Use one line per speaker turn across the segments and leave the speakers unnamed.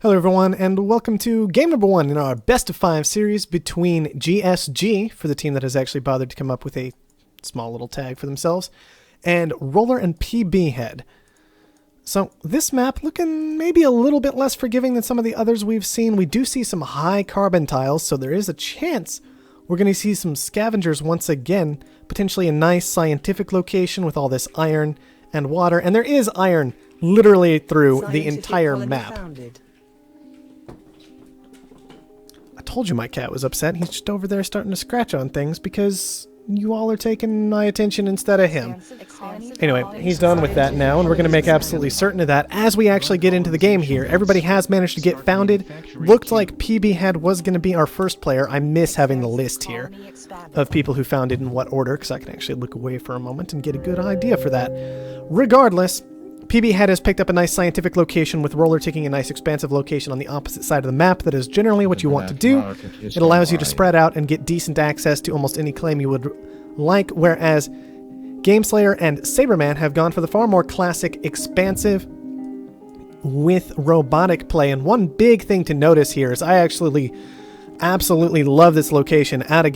Hello everyone, and welcome to game number 1 in our best of 5 series between GSG, for the team that has actually bothered to come up with a small little tag for themselves, and Roller and Pbhead. So this map looking maybe a little bit less forgiving than some of the others we've seen. We do see some high carbon tiles, so there is a chance we're going to see some scavengers once again, potentially a nice scientific location with all this iron and water, and there is iron literally through the entire map. I told you my cat was upset. He's just over there starting to scratch on things because you all are taking my attention instead of him. Anyway, he's done with that now, and we're going to make absolutely certain of that as we actually get into the game here. Everybody has managed to get founded. Looked like Pbhead was going to be our first player. I miss having the list here of people who founded in what order, because I can actually look away for a moment and get a good idea for that. Regardless, Pbhead has picked up a nice scientific location, with Roller taking a nice expansive location on the opposite side of the map. That is generally what you want to do. It allows you to spread out and get decent access to almost any claim you would like, whereas Gameslayer and Saberman have gone for the far more classic expansive with robotic play. And one big thing to notice here is I actually absolutely love this location out of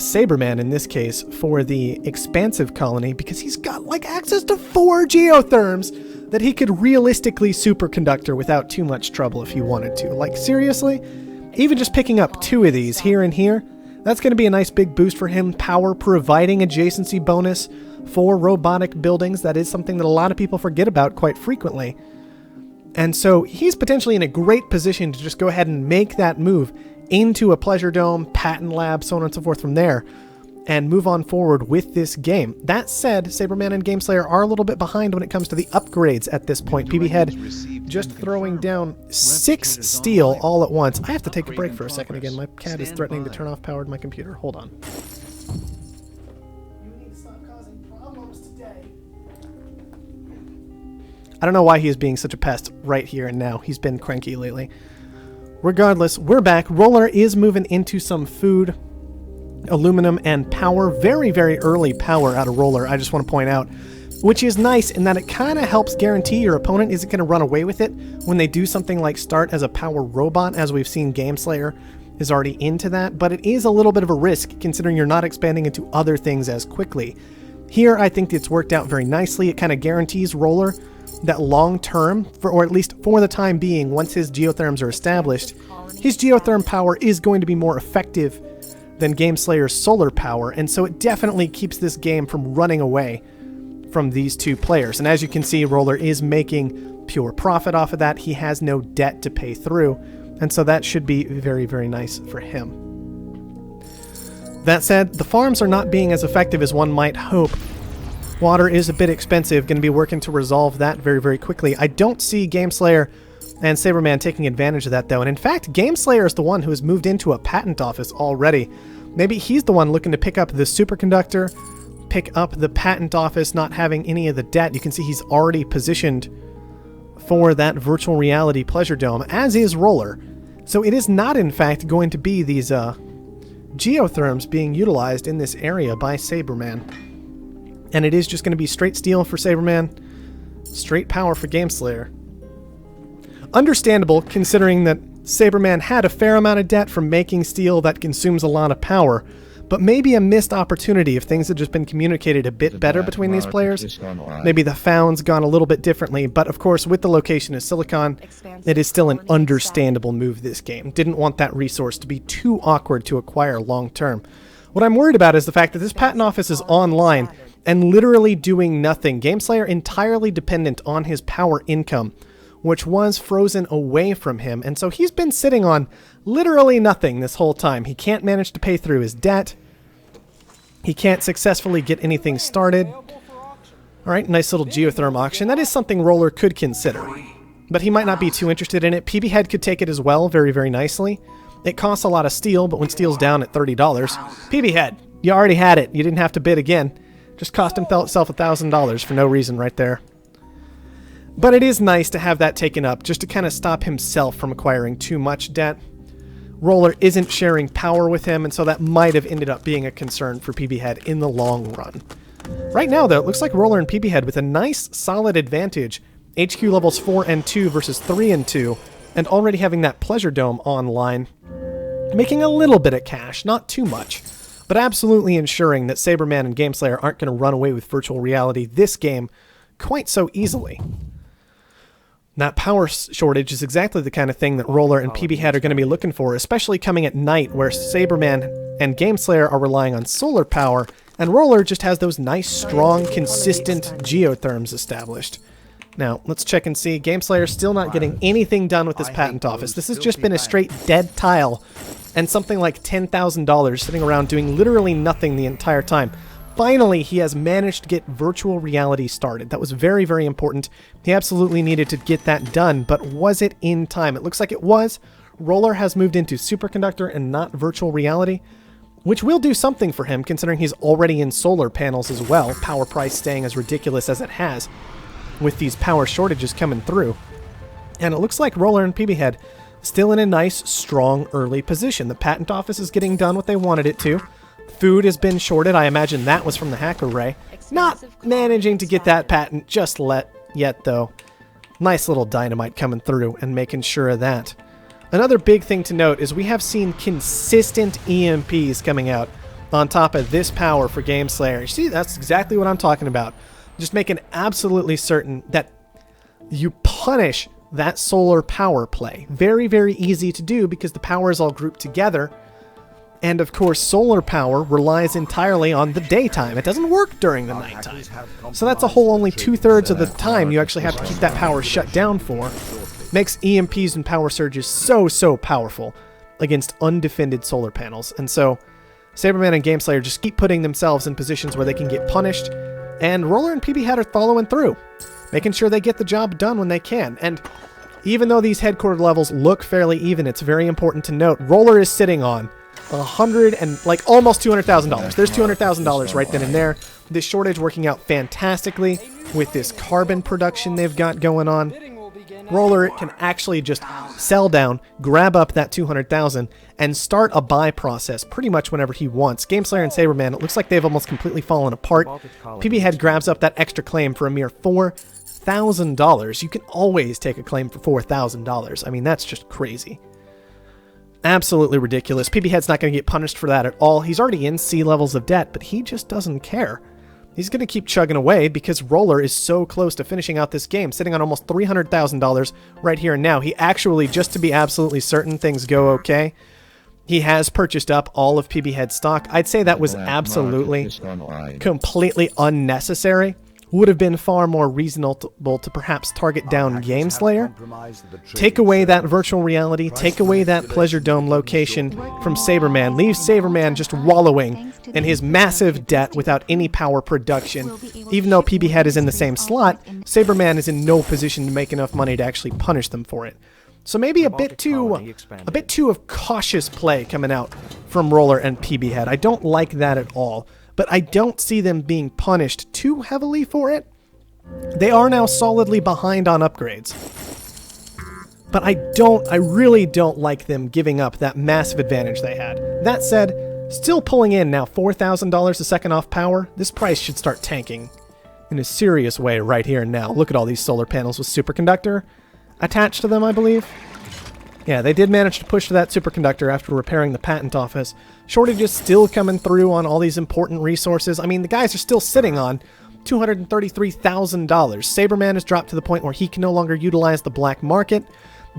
Saberman in this case, for the expansive colony, because he's got like access to 4 geotherms that he could realistically superconductor without too much trouble if he wanted to. Like seriously, even just picking up 2 of these here and here, that's going to be a nice big boost for him. Power providing adjacency bonus for robotic buildings. That is something that a lot of people forget about quite frequently. And so he's potentially in a great position to just go ahead and make that move into a pleasure dome, patent lab, so on and so forth from there, and move on forward with this game. That said, Saberman and Gameslayer are a little bit behind when it comes to the upgrades at this point. Pbhead just throwing down 6 steel all at once. I have to take a break for a second again. My cat is threatening to turn off power to my computer. Hold on. You need to stop causing problems today. I don't know why he is being such a pest right here and now. He's been cranky lately. Regardless, we're back. Roller is moving into some food, aluminum, and power. Very, very early power out of Roller, I just want to point out, which is nice in that it kind of helps guarantee your opponent isn't going to run away with it when they do something like start as a power robot, as we've seen Gameslayer is already into that, but it is a little bit of a risk considering you're not expanding into other things as quickly. Here, I think it's worked out very nicely. It kind of guarantees Roller that long term, or at least for the time being, once his geotherms are established, his geotherm power is going to be more effective than Gameslayer's solar power, and so it definitely keeps this game from running away from these 2 players. And as you can see, Roller is making pure profit off of that. He has no debt to pay through, and so that should be very, very nice for him. That said, the farms are not being as effective as one might hope. Water is a bit expensive, going to be working to resolve that very, very quickly. I don't see Gameslayer and Saberman taking advantage of that, though. And in fact, Gameslayer is the one who has moved into a patent office already. Maybe he's the one looking to pick up the superconductor, pick up the patent office, not having any of the debt. You can see he's already positioned for that virtual reality pleasure dome, as is Roller. So it is not, in fact, going to be these geotherms being utilized in this area by Saberman. And it is just going to be straight steel for Saberman, straight power for Gameslayer. Understandable, considering that Saberman had a fair amount of debt from making steel that consumes a lot of power, but maybe a missed opportunity if things had just been communicated a bit better between these players. Maybe the found's gone a little bit differently, but of course with the location of Silicon, it is still an understandable move this game. Didn't want that resource to be too awkward to acquire long term. What I'm worried about is the fact that this patent office is online and literally doing nothing. Gameslayer entirely dependent on his power income, which was frozen away from him, and so he's been sitting on literally nothing this whole time. He can't manage to pay through his debt. He can't successfully get anything started. Alright, nice little geotherm auction. That is something Roller could consider, but he might not be too interested in it. Pbhead could take it as well very, very nicely. It costs a lot of steel, but when steel's down at $30, Pbhead, you already had it. You didn't have to bid again. Just cost himself $1,000 for no reason right there. But it is nice to have that taken up, just to kind of stop himself from acquiring too much debt. Roller isn't sharing power with him, and so that might have ended up being a concern for Pbhead in the long run. Right now, though, it looks like Roller and Pbhead with a nice, solid advantage HQ levels 4 and 2 versus 3 and 2, and already having that Pleasure Dome online, making a little bit of cash, not too much, but absolutely ensuring that Saberman and Gameslayer aren't going to run away with virtual reality this game quite so easily. That power shortage is exactly the kind of thing that Roller and Pbhead are going to be looking for, especially coming at night where Saberman and Gameslayer are relying on solar power, and Roller just has those nice, strong, consistent geotherms established. Now, let's check and see. Gameslayer still not getting anything done with his patent office. This has just been a straight dead tile and something like $10,000 sitting around doing literally nothing the entire time. Finally, he has managed to get virtual reality started. That was very, very important. He absolutely needed to get that done, but was it in time? It looks like it was. Roller has moved into superconductor and not virtual reality, which will do something for him considering he's already in solar panels as well, power price staying as ridiculous as it has with these power shortages coming through. And it looks like Roller and Pbhead still in a nice, strong, early position. The patent office is getting done what they wanted it to. Food has been shorted. I imagine that was from the hacker ray. Not managing to get that patent just yet, though. Nice little dynamite coming through and making sure of that. Another big thing to note is we have seen consistent EMPs coming out on top of this power for Gameslayer. You see, that's exactly what I'm talking about. Just making absolutely certain that you punish that solar power play. Very, very easy to do because the power is all grouped together. And of course, solar power relies entirely on the daytime. It doesn't work during the nighttime. So that's a whole only 2/3 of the time you actually have to keep that power shut down for. Makes EMPs and power surges so powerful against undefended solar panels. And so, Saberman and Gameslayer just keep putting themselves in positions where they can get punished. And Roller and Pbhead are following through, making sure they get the job done when they can. And even though these headquarter levels look fairly even, it's very important to note, Roller is sitting on almost $200,000. There's $200,000 right then and there. This shortage working out fantastically with this carbon production they've got going on. Roller can actually just sell down, grab up that $200,000, and start a buy process pretty much whenever he wants. Gameslayer and Saberman, it looks like they've almost completely fallen apart. Pbhead grabs up that extra claim for a mere $4,000. You can always take a claim for $4,000. I mean, that's just crazy. Absolutely ridiculous. Pbhead's not going to get punished for that at all. He's already in C levels of debt, but he just doesn't care. He's going to keep chugging away because Roller is so close to finishing out this game, sitting on almost $300,000 right here and now. He actually, just to be absolutely certain things go okay, he has purchased up all of Pbhead's stock. I'd say that was absolutely, completely unnecessary. Would have been far more reasonable to perhaps target down Gameslayer, take away that virtual reality, take away that Pleasure Dome location from Saberman, leave Saberman just wallowing in his massive debt without any power production. Even though Pbhead is in the same slot, Saberman is in no position to make enough money to actually punish them for it. So maybe a bit too of cautious play coming out from Roller and Pbhead. I don't like that at all. But I don't see them being punished too heavily for it. They are now solidly behind on upgrades. But I really don't like them giving up that massive advantage they had. That said, still pulling in now $4,000 a second off power, this price should start tanking in a serious way right here and now. Look at all these solar panels with superconductor attached to them, I believe. Yeah, they did manage to push to that superconductor after repairing the patent office. Shortages still coming through on all these important resources. I mean, the guys are still sitting on $233,000. Saberman has dropped to the point where he can no longer utilize the black market.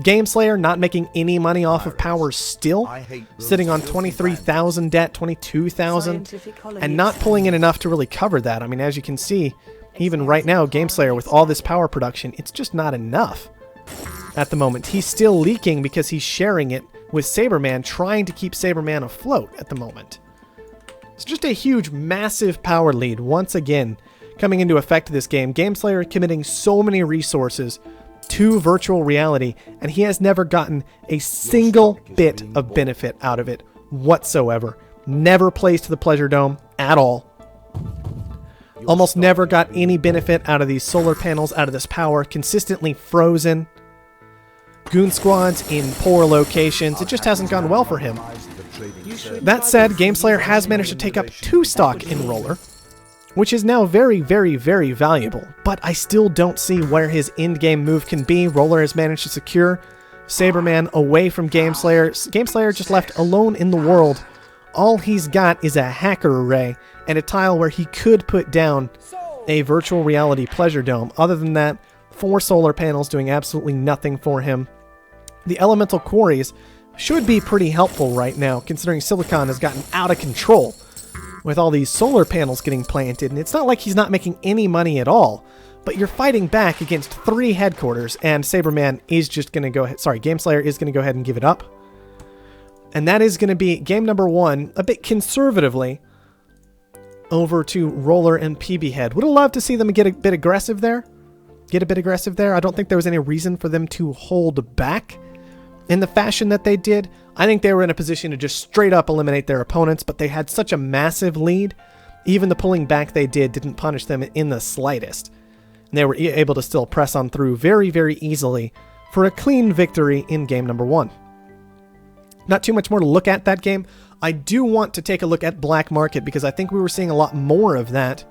Gameslayer not making any money off of power still, sitting on 23,000 debt, 22,000, and not pulling in enough to really cover that. I mean, as you can see, even right now, Gameslayer with all this power production, it's just not enough. At the moment, he's still leaking because he's sharing it with Saberman, trying to keep Saberman afloat at the moment. It's just a huge, massive power lead once again coming into effect this game. Gameslayer committing so many resources to virtual reality, and he has never gotten a single bit of benefit out of it whatsoever. Never plays to the Pleasure Dome at all. Almost never got any benefit out of these solar panels, out of this power. Consistently frozen. Goon squads in poor locations. It just hasn't gone well for him. That said, Gameslayer has managed to take up 2 stock in Roller. which is now very, very, very valuable. But I still don't see where his in-game move can be. Roller has managed to secure Saberman away from Gameslayer. Gameslayer just left alone in the world. All he's got is a hacker array and a tile where he could put down a virtual reality pleasure dome. Other than that, 4 solar panels doing absolutely nothing for him. The elemental quarries should be pretty helpful right now, considering Silicon has gotten out of control with all these solar panels getting planted, and it's not like he's not making any money at all, but you're fighting back against 3 headquarters, and Saberman is just going to go ahead, Gameslayer is going to go ahead and give it up. And that is going to be game number 1, a bit conservatively, over to Roller and Pbhead. Would have loved to see them get a bit aggressive there. I don't think there was any reason for them to hold back in the fashion that they did. I think they were in a position to just straight up eliminate their opponents, but they had such a massive lead. Even the pulling back they did didn't punish them in the slightest. And they were able to still press on through very, very easily for a clean victory in game number 1. Not too much more to look at that game. I do want to take a look at Black Market because I think we were seeing a lot more of that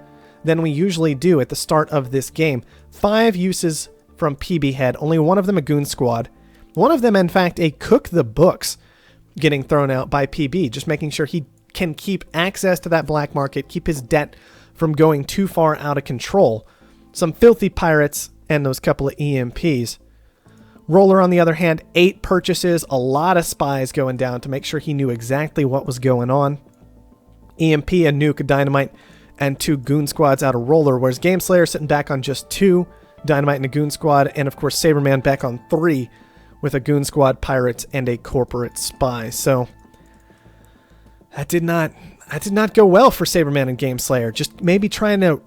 than we usually do at the start of this game. 5 uses from Pbhead, only one of them a goon squad. One of them, in fact, a cook the books getting thrown out by PB, just making sure he can keep access to that black market, keep his debt from going too far out of control. Some filthy pirates and those couple of EMPs. Roller, on the other hand, 8 purchases, a lot of spies going down to make sure he knew exactly what was going on. EMP, a nuke, a dynamite, and 2 goon squads out of Roller, whereas Gameslayer sitting back on just 2, dynamite and a goon squad, and of course Saberman back on 3, with a goon squad, pirates, and a corporate spy. So that did not go well for Saberman and Gameslayer. Just maybe trying to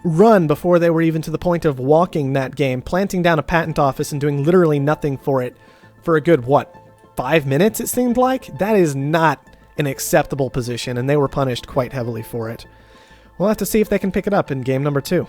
run before they were even to the point of walking that game, planting down a patent office and doing literally nothing for it for a good, 5 minutes it seemed like? That is not an acceptable position, and they were punished quite heavily for it. We'll have to see if they can pick it up in game number 2.